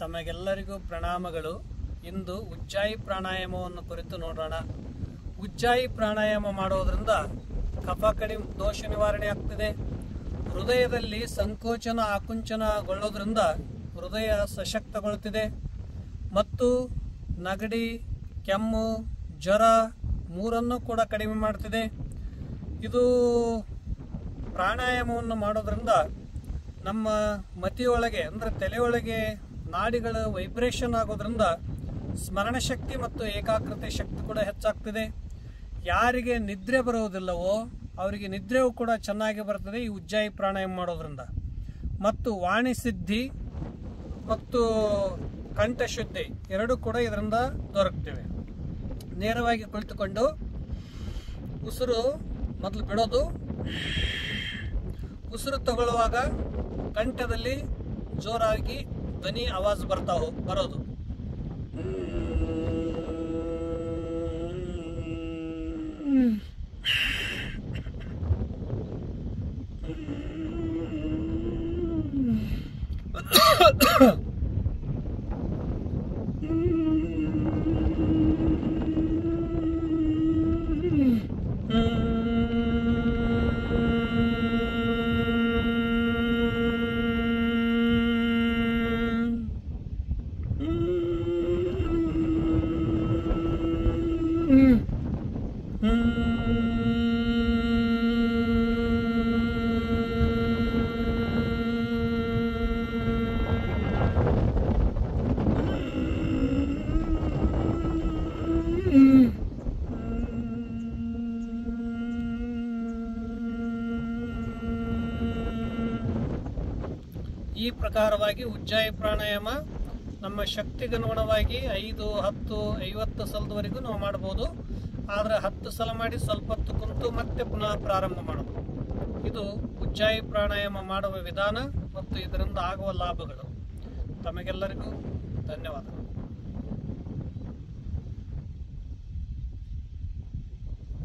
ತಮಗೆಲ್ಲರಿಗೂ ಪ್ರಣಾಮಗಳು. ಇಂದು ಉಜ್ಜಾಯಿ ಪ್ರಾಣಾಯಾಮವನ್ನು ಕುರಿತು ನೋಡೋಣ. ಉಜ್ಜಾಯಿ ಪ್ರಾಣಾಯಾಮ ಮಾಡೋದ್ರಿಂದ ಕಫ ಕಡಿಮೆ, ದೋಷ ನಿವಾರಣೆ ಆಗ್ತದೆ. ಹೃದಯದಲ್ಲಿ ಸಂಕೋಚನ ಆಕುಂಚನಗೊಳ್ಳೋದ್ರಿಂದ ಹೃದಯ ಸಶಕ್ತಗೊಳ್ಳುತ್ತಿದೆ ಮತ್ತು ನೆಗಡಿ, ಕೆಮ್ಮು, ಜ್ವರ ಮೂರನ್ನು ಕೂಡ ಕಡಿಮೆ ಮಾಡ್ತಿದೆ. ಇದು ಪ್ರಾಣಾಯಾಮವನ್ನು ಮಾಡೋದ್ರಿಂದ ನಮ್ಮ ಮತಿಯೊಳಗೆ ಅಂದರೆ ತಲೆಯೊಳಗೆ ನಾಡಿಗಳ ವೈಬ್ರೇಷನ್ ಆಗೋದ್ರಿಂದ ಸ್ಮರಣ ಶಕ್ತಿ ಮತ್ತು ಏಕಾಗ್ರತೆ ಶಕ್ತಿ ಕೂಡ ಹೆಚ್ಚಾಗ್ತಿದೆ. ಯಾರಿಗೆ ನಿದ್ರೆ ಬರುವುದಿಲ್ಲವೋ ಅವರಿಗೆ ನಿದ್ರೆಯೂ ಕೂಡ ಚೆನ್ನಾಗಿ ಬರ್ತದೆ ಈ ಉಜ್ಜಾಯಿ ಪ್ರಾಣಾಯಾಮ ಮಾಡೋದ್ರಿಂದ. ಮತ್ತು ವಾಣಿ ಸಿದ್ಧಿ ಮತ್ತು ಕಂಠಶುದ್ಧಿ ಎರಡೂ ಕೂಡ ಇದರಿಂದ ದೊರಕ್ತಿವೆ. ನೇರವಾಗಿ ಕುಳಿತುಕೊಂಡು ಉಸಿರು ಮೊದಲು ಬಿಡೋದು, ಉಸಿರು ತಗೊಳ್ಳುವಾಗ ಕಂಠದಲ್ಲಿ ಜೋರಾಗಿ ಧ್ವನಿ ಆವಾಜ್ ಬರೋದು. ಈ ಪ್ರಕಾರವಾಗಿ ಉಜ್ಜಾಯಿ ಪ್ರಾಣಾಯಾಮ ನಮ್ಮ ಶಕ್ತಿಗನುಗುಣವಾಗಿ 5, 10, 50 ಸಲದವರೆಗೂ ನಾವು ಮಾಡಬಹುದು. ಆದರೆ 10 ಸಲ ಮಾಡಿ ಸ್ವಲ್ಪ ಹೊತ್ತು ಕುಂತು ಮತ್ತೆ ಪುನಃ ಪ್ರಾರಂಭ ಮಾಡೋದು. ಇದು ಉಜ್ಜಾಯಿ ಪ್ರಾಣಾಯಾಮ ಮಾಡುವ ವಿಧಾನ ಮತ್ತು ಇದರಿಂದ ಆಗುವ ಲಾಭಗಳು. ತಮಗೆಲ್ಲರಿಗೂ ಧನ್ಯವಾದಗಳು.